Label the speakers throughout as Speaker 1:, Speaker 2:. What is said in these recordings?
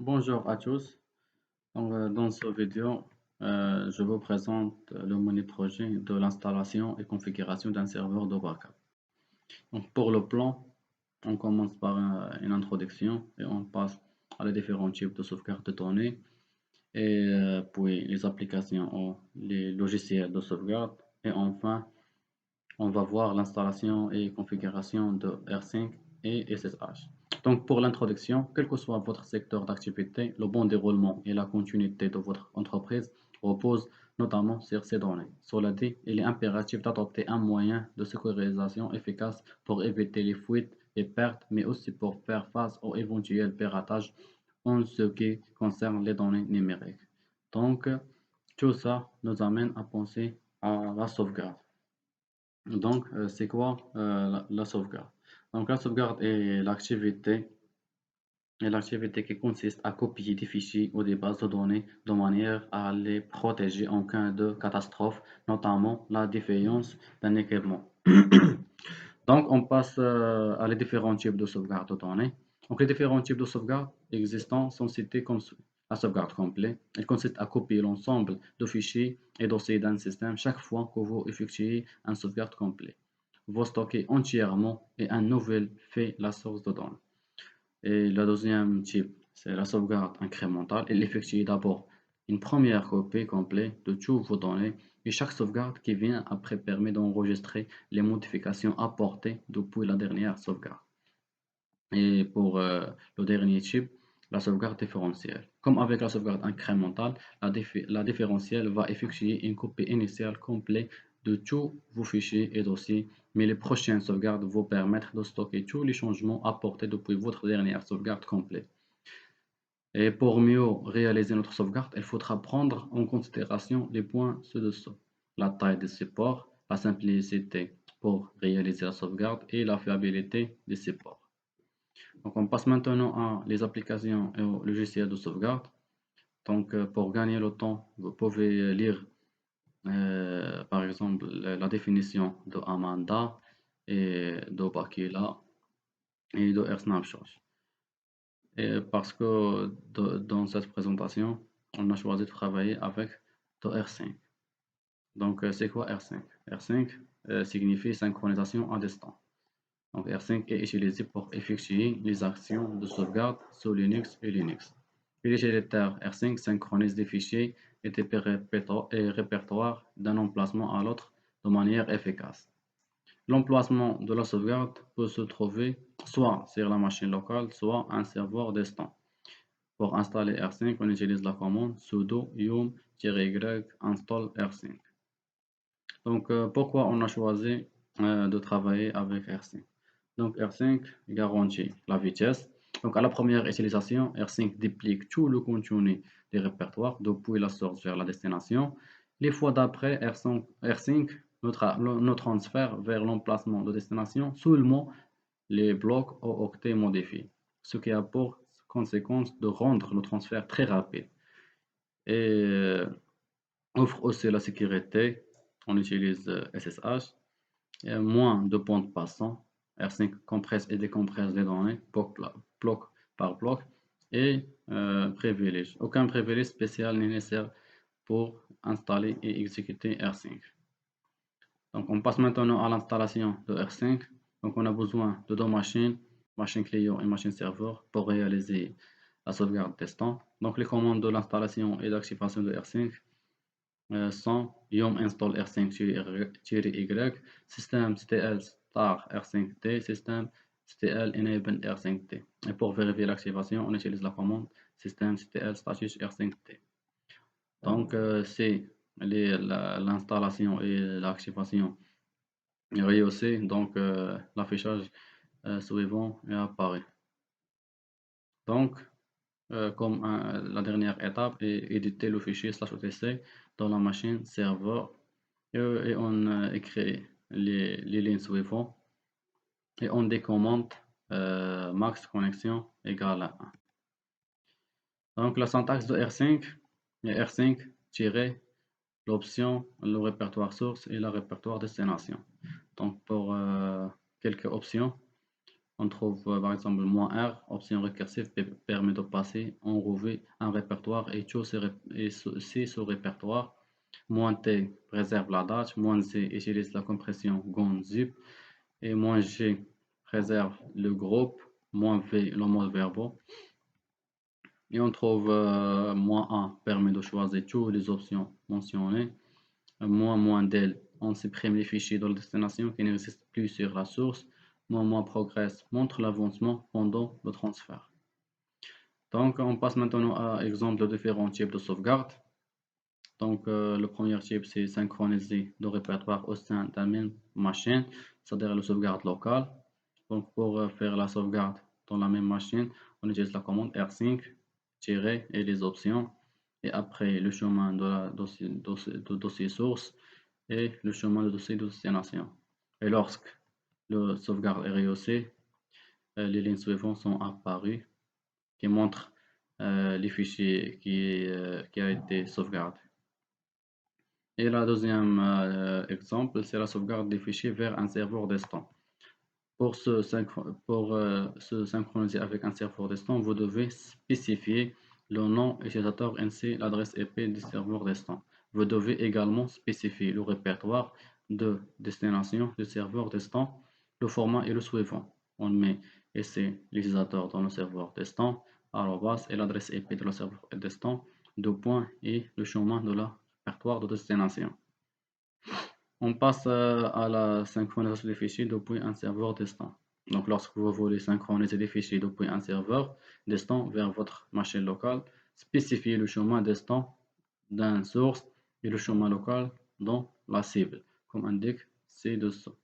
Speaker 1: Bonjour à tous. Dans cette vidéo, je vous présente le mini projet de l'installation et configuration d'un serveur de backup. Donc, pour le plan, on commence par une introduction et on passe à les différents types de sauvegarde de données et puis les applications ou les logiciels de sauvegarde. Et enfin, on va voir l'installation et configuration de R5 et SSH. Donc pour l'introduction, quel que soit votre secteur d'activité, le bon déroulement et la continuité de votre entreprise reposent notamment sur ces données. Cela dit, il est impératif d'adopter un moyen de sécurisation efficace pour éviter les fuites et pertes, mais aussi pour faire face aux éventuels piratages en ce qui concerne les données numériques. Donc, tout ça nous amène à penser à la sauvegarde. Donc, c'est quoi la sauvegarde? Donc, la sauvegarde est l'activité qui consiste à copier des fichiers ou des bases de données de manière à les protéger en cas de catastrophe, notamment la défaillance d'un équipement. Donc, on passe à les différents types de sauvegarde de données. Donc, les différents types de sauvegarde existants sont cités comme la sauvegarde complète. Elle consiste à copier l'ensemble de fichiers et dossiers d'un système chaque fois que vous effectuez un sauvegarde complet. Vous stockez entièrement et un nouvel fait la source de données. Et le deuxième type, c'est la sauvegarde incrémentale. Elle effectue d'abord une première copie complète de toutes vos données et chaque sauvegarde qui vient après permet d'enregistrer les modifications apportées depuis la dernière sauvegarde. Et pour le dernier type, la sauvegarde différentielle. Comme avec la sauvegarde incrémentale, la différentielle va effectuer une copie initiale complète de tous vos fichiers et dossiers, mais les prochaines sauvegardes vont permettre de stocker tous les changements apportés depuis votre dernière sauvegarde complète. Et pour mieux réaliser notre sauvegarde, il faudra prendre en considération les points ci-dessous. La taille des supports, la simplicité pour réaliser la sauvegarde et la fiabilité des supports. Donc, on passe maintenant à les applications et aux logiciels de sauvegarde. Donc, pour gagner le temps, vous pouvez lire, par exemple, la définition de Amanda et de Bakila et de AirSnapshot. Et parce que dans cette présentation, on a choisi de travailler avec de R5. Donc, c'est quoi R5? R5 signifie synchronisation à distance. Donc, R5 est utilisé pour effectuer les actions de sauvegarde sur Linux et Linux. L'utilitaire R5 synchronise des fichiers et des répertoires d'un emplacement à l'autre de manière efficace. L'emplacement de la sauvegarde peut se trouver soit sur la machine locale, soit un serveur distant. Pour installer R5, on utilise la commande sudo yum-y install R5. Donc, pourquoi on a choisi de travailler avec R5? Donc, R5 garantit la vitesse. Donc, à la première utilisation, R5 duplique tout le contenu des répertoires depuis la source vers la destination. Les fois d'après, R5 nous transfère vers l'emplacement de destination seulement les blocs ou octets modifiés, ce qui a pour conséquence de rendre le transfert très rapide et offre aussi la sécurité. On utilise SSH. Moins de bandes passants. R5 compresse et décompresse les données bloc par bloc et privilège. Aucun privilège spécial n'est nécessaire pour installer et exécuter R5. Donc on passe maintenant à l'installation de R5. Donc on a besoin de deux machines, machine client et machine serveur pour réaliser la sauvegarde testant. Donc les commandes de l'installation et d'activation de R5 sont yum install r5-y, systemctl star r5t, systemctl enable r5t. Et pour vérifier l'activation, on utilise la commande systemctl status r5t. Donc, c'est l'installation et l'activation réussie, donc l'affichage suivant est apparu. Donc, comme la dernière étape est éditer le fichier /etc dans la machine serveur et on écrit les lignes suivantes et on décommente max connexion égale à 1. Donc la syntaxe de R5 est R5 l'option, le répertoire source et le répertoire destination. Donc pour quelques options, On trouve par exemple -R, option récursive permet de passer en revue un répertoire et tout c'est ce répertoire. -T préserve la date, -Z utilise la compression GONZIP et -G préserve le groupe, -V le mode verbal. Et on trouve -A permet de choisir toutes les options mentionnées. -del, on supprime les fichiers de la destination qui n'existent plus sur la source. -progress montre l'avancement pendant le transfert. Donc, on passe maintenant à exemple de différents types de sauvegarde. Donc, le premier type, c'est synchroniser le répertoire au sein d'un même machine, c'est-à-dire la sauvegarde locale. Donc, pour faire la sauvegarde dans la même machine, on utilise la commande rsync, tirer et les options. Et après, le chemin de la dossier source et le chemin de dossier de destination. Et lorsque le sauvegarde est rehaussé, les lignes suivantes sont apparues qui montrent les fichiers qui a été sauvegardé. Et la deuxième exemple, c'est la sauvegarde des fichiers vers un serveur destin. Pour se synchroniser avec un serveur destin, vous devez spécifier le nom utilisateur ainsi l'adresse IP du serveur destin. Vous devez également spécifier le répertoire de destination du serveur destin. Le format est le suivant. On met ici l'utilisateur dans le serveur destin, arrobas et l'adresse IP de la serveur destin, deux points et le chemin de la répertoire de destination. On passe à la synchronisation des fichiers depuis un serveur destin. Donc, lorsque vous voulez synchroniser des fichiers depuis un serveur destin vers votre machine locale, spécifiez le chemin destin d'un source et le chemin local dans la cible, comme indique ci-dessous.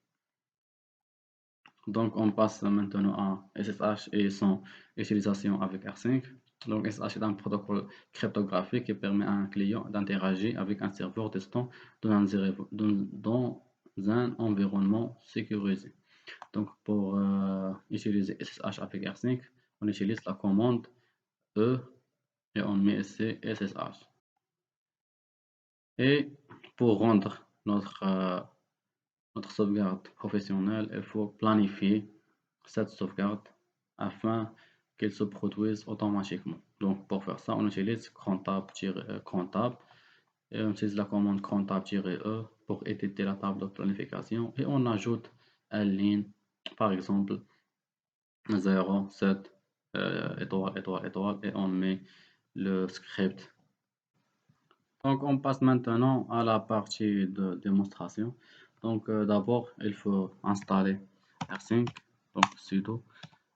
Speaker 1: Donc, on passe maintenant à SSH et son utilisation avec rsync. Donc, SSH est un protocole cryptographique qui permet à un client d'interagir avec un serveur destin dans un environnement sécurisé. Donc, pour utiliser SSH avec rsync, on utilise la commande E et on met ici SSH. Et pour rendre notre sauvegarde professionnelle, il faut planifier cette sauvegarde afin qu'elle se produise automatiquement. Donc pour faire ça, on utilise crontab et on utilise la commande crontab-e pour éditer la table de planification et on ajoute une ligne, par exemple 0, 7, étoile, étoile, étoile et on met le script. Donc on passe maintenant à la partie de démonstration. Donc d'abord, il faut installer rsync, donc sudo.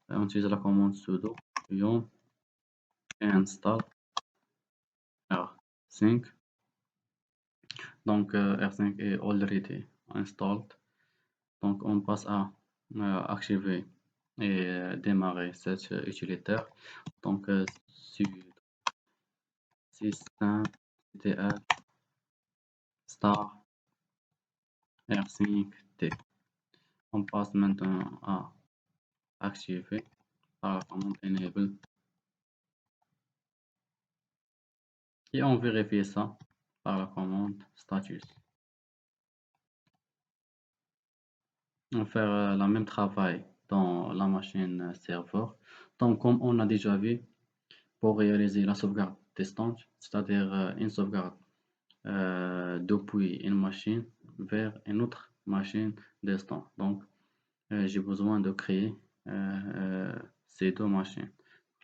Speaker 1: On utilise la commande sudo yon install rsync. Donc rsync est already installed. Donc on passe à activer et démarrer cet utilitaire. Donc sudo systemctl star rsync t. On passe maintenant à activer par la commande enable et on vérifie ça par la commande status. On va faire le même travail dans la machine serveur. Donc comme on a déjà vu, pour réaliser la sauvegarde distante, c'est-à-dire une sauvegarde depuis une machine vers une autre machine distante. Donc j'ai besoin de créer ces deux machines,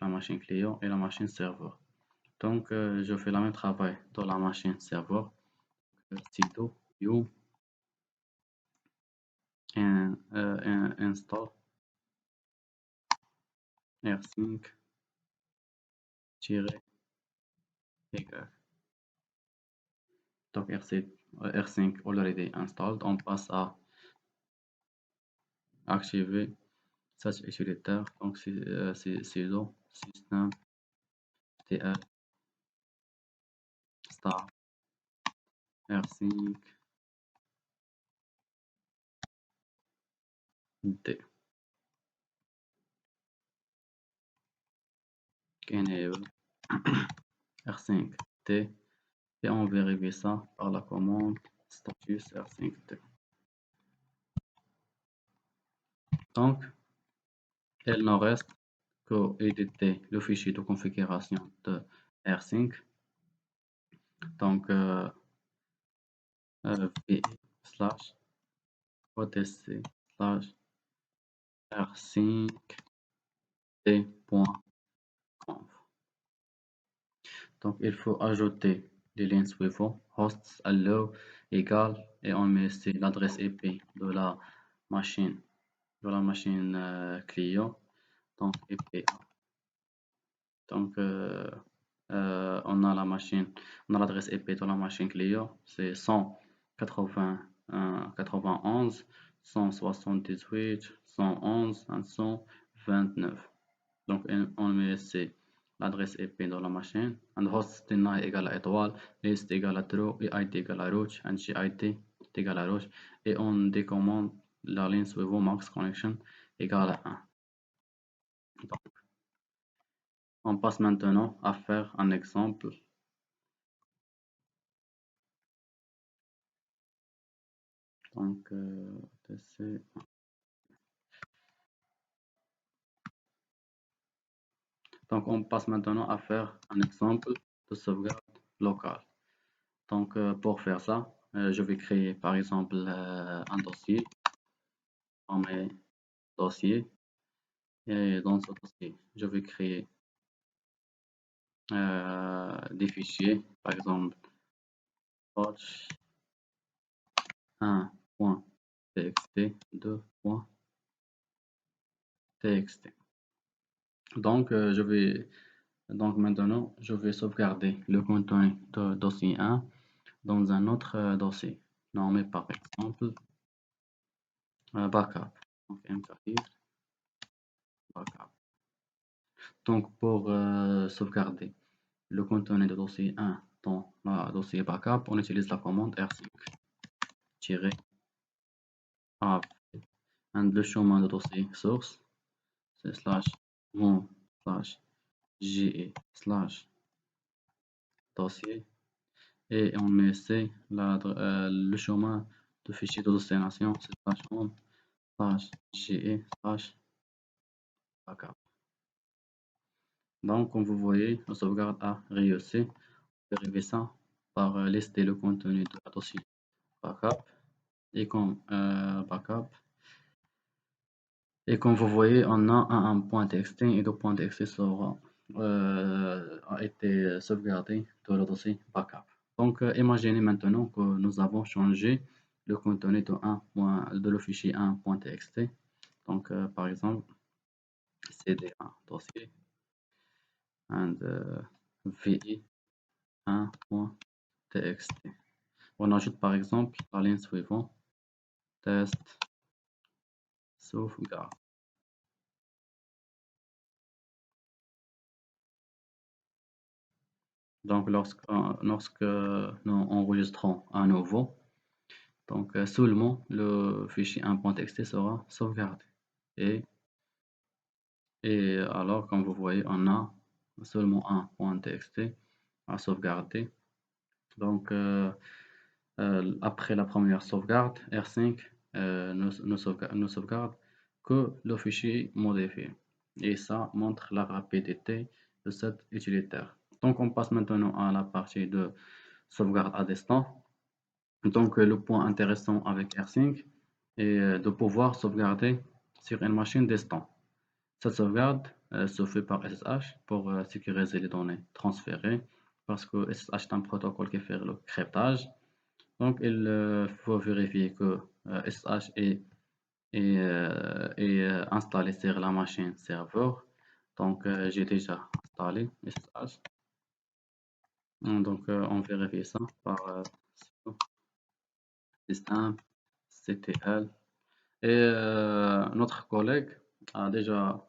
Speaker 1: la machine client et la machine serveur. Donc je fais le même travail dans la machine serveur, sudo you install rsync -y. Donc rsync already installed. On passe à activer cet utilitaire. Donc c'est sudo systemctl star rsync d enable rsync t et on vérifie ça par la commande status rsync t. Donc Il ne reste que éditer le fichier de configuration de rsync. Donc, v slash otc slash rsync t.conf. Donc, il faut ajouter les lignes suivantes. Hosts allow égale et on met ici l'adresse IP machine, de la machine client. Donc, IP. Donc, on a la machine, on a l'adresse IP de la machine client, c'est 191, 178, 111, 129. Donc, on met ici l'adresse IP de la machine, and host deny égale à étoile, list égale à true, et ID égale à route, and GIT égale à route, et on décommande la ligne suivante max connection égale à 1. Donc, on passe maintenant à faire un exemple. Donc, donc, on passe maintenant à faire un exemple de sauvegarde locale. Donc, pour faire ça, je vais créer par exemple un dossier. On met dossier et dans ce dossier, je vais créer des fichiers, par exemple watch 1.txt, 2.txt. Donc, donc maintenant, je vais sauvegarder le contenu de dossier 1 dans un autre dossier, nommé par exemple backup. Donc, backup. Donc, pour sauvegarder le contenu de dossier 1 dans le dossier backup, on utilise la commande rsync-av. Et le chemin de dossier source, c'est slash home slash ge slash dossier. Et on met ici le chemin de fichier de destination, c'est slash home slash ge slash backup. Donc, comme vous voyez, la sauvegarde a réussi. Vérifier ça par lister le contenu de la dossier backup. Et comme et comme vous voyez, on a un point .txt et le point .txt a été sauvegardé dans le dossier backup. Donc, imaginez maintenant que nous avons changé le contenu de le fichier 1.txt. Donc, par exemple, cd1 dossier and vi 1.txt. On ajoute par exemple la ligne suivante, test sauvegarde. Donc, lorsque nous enregistrons à nouveau, donc seulement le fichier 1.txt sera sauvegardé. Et alors, comme vous voyez, on a seulement un .txt à sauvegarder. Donc, après la première sauvegarde, rsync ne sauvegarde que le fichier modifié. Et ça montre la rapidité de cet utilitaire. Donc, on passe maintenant à la partie de sauvegarde à distance. Donc, le point intéressant avec rsync est de pouvoir sauvegarder sur une machine distante. Cette sauvegarde se fait par SSH pour sécuriser les données transférées parce que SSH est un protocole qui fait le cryptage. Donc, il faut vérifier que SSH est installé sur la machine serveur. Donc, j'ai déjà installé SSH. Donc, on vérifie ça par système ctl. Et notre collègue a déjà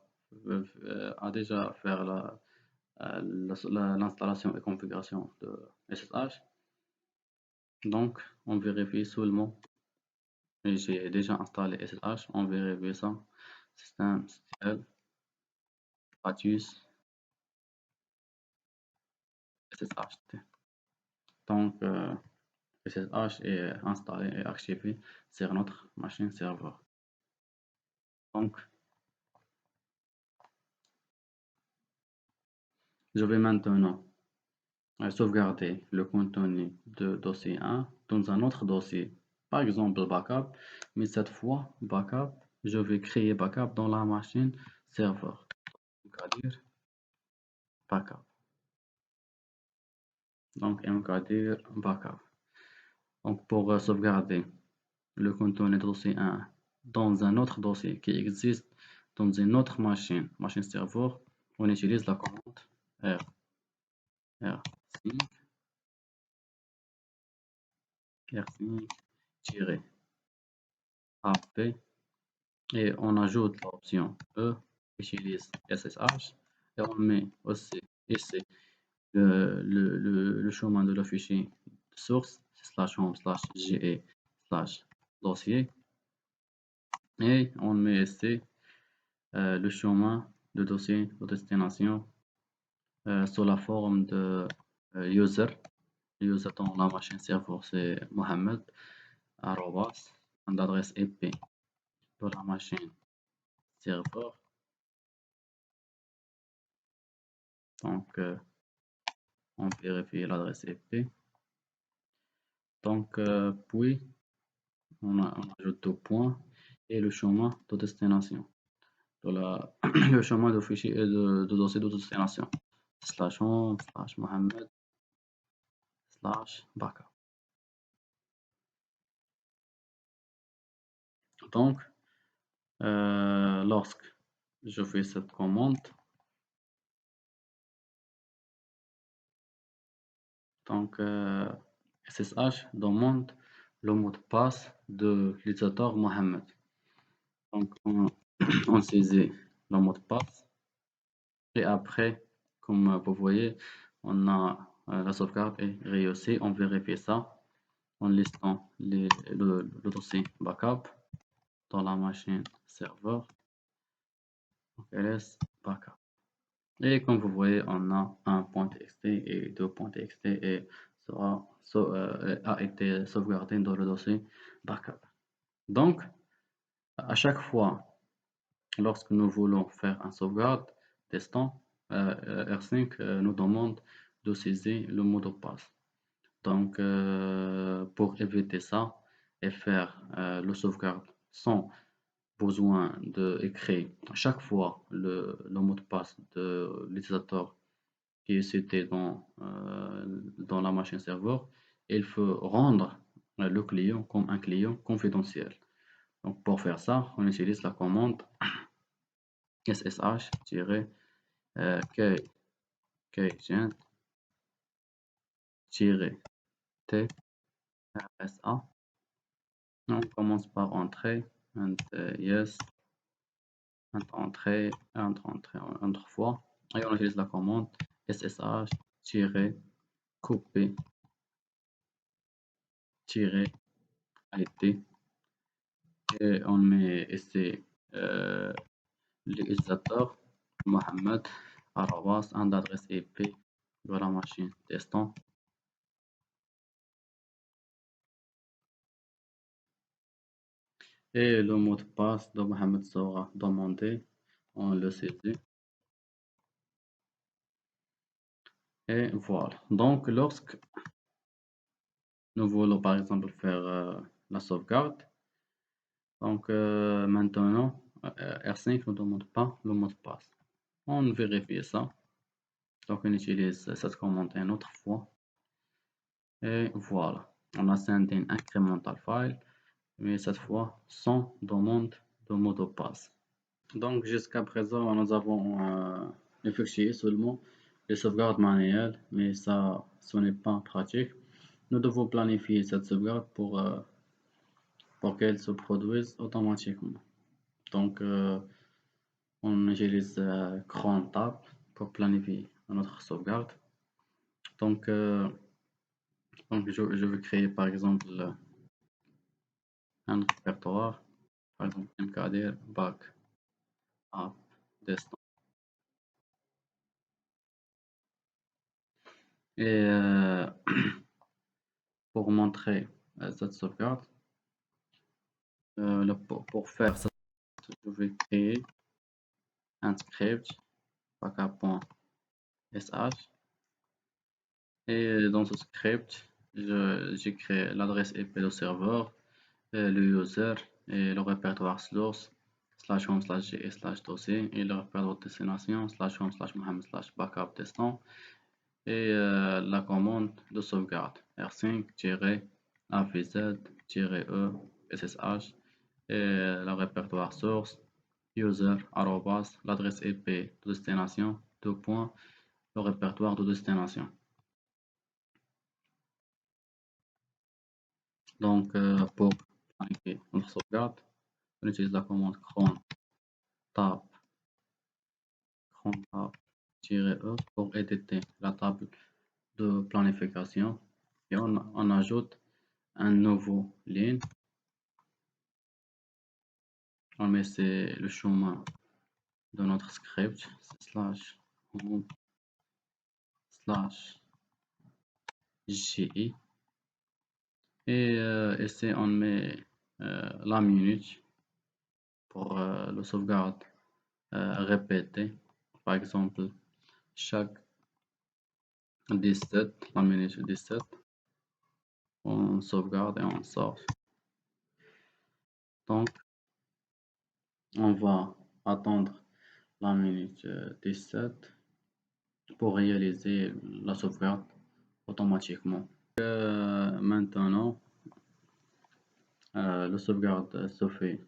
Speaker 1: fait l'installation et configuration de SSH. Donc, on vérifie seulement. Et j'ai déjà installé SSH. On vérifie ça. Système ctl Patus SSH. Donc, SSH est installé et activé sur notre machine serveur. Donc, Je vais maintenant sauvegarder le contenu de dossier 1 dans un autre dossier, par exemple backup, mais cette fois, backup, je vais créer backup dans la machine serveur. Mkdir backup. Donc, mkdir backup. Donc, pour sauvegarder le contenu de dossier 1 dans un autre dossier qui existe dans une autre machine serveur, on utilise la commande rsync rsync-ap et on ajoute l'option E, utilise SSH et on met aussi ici le chemin de le fichier source /home/ge/dossier et on met ici le chemin de dossier de destination sous la forme de user. User dans la machine serveur c'est Mohamed arrobas l'adresse IP de la machine serveur. Donc on vérifie l'adresse IP. Donc puis on ajoute deux points et le chemin de destination. Le chemin de fichier et de dossier de destination. /home /Mohamed /backup. Donc, lorsque je fais cette commande, donc SSH demande le mot de passe de l'utilisateur Mohamed. Donc, on saisit le mot de passe et après, comme vous voyez, on a la sauvegarde est réussie. On vérifie ça en listant le dossier backup dans la machine serveur. Donc ls backup. Et comme vous voyez, on a un .txt et deux .txt et a été sauvegardé dans le dossier backup. Donc, à chaque fois, lorsque nous voulons faire un sauvegarde testant, rsync nous demande de saisir le mot de passe. Donc, pour éviter ça et faire le sauvegarde sans besoin d'écrire à chaque fois le mot de passe de l'utilisateur qui est cité dans la machine serveur, il faut rendre le client comme un client confidentiel. Donc pour faire ça, on utilise la commande ssh-kagent-tsa. On commence par entrer and yes, entrer entre fois et on utilise la commande ssh-copy-it et on met ici l'utilisateur Mohamed arrobas un adresse IP de la machine testant. Et le mot de passe de Mohamed sera demandé, on le saisit. Et voilà. Donc, lorsque nous voulons par exemple faire la sauvegarde, donc maintenant, R5 ne demande pas le mot de passe. On vérifie ça. Donc, on utilise cette commande une autre fois. Et voilà. On a send in incremental file, mais cette fois sans demande de mot de passe. Donc, jusqu'à présent, nous avons effectué seulement les sauvegardes manuelles, mais ça, ce n'est pas pratique. Nous devons planifier cette sauvegarde pour qu'elle se produise automatiquement. Donc, on utilise Cron Tab pour planifier notre sauvegarde. Donc, je vais créer par exemple un répertoire, par exemple mkdir backup desktop. Et pour montrer cette sauvegarde, pour faire ça, je vais créer un script backup.sh SH. Et dans ce script, j'ai créé l'adresse IP du serveur, le user et le répertoire source /home /g / dossier et le répertoire destination /home /mohammed /backup testant et la commande de sauvegarde r5-avz-e ssh et le répertoire source user l'adresse IP de destination le répertoire de destination. Donc pour planifier notre sauvegarde, on utilise la commande cron tab -e pour éditer la table de planification et on ajoute un nouveau ligne. On met le chemin de notre script /home /gi et ici on met la minute pour le sauvegarde répété. Par exemple, chaque 17, la minute 17, on sauvegarde et on sort. Donc, on va attendre la minute 17 pour réaliser la sauvegarde automatiquement. Maintenant, la sauvegarde se fait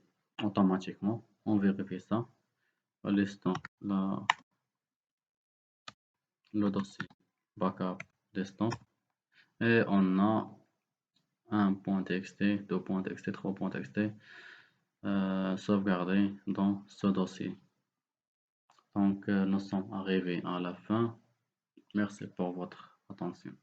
Speaker 1: automatiquement. On vérifie ça en listant le dossier backup desktop et on a un.txt, 2.txt, 3.txt sauvegardé dans ce dossier. Donc nous sommes arrivés à la fin. Merci pour votre attention.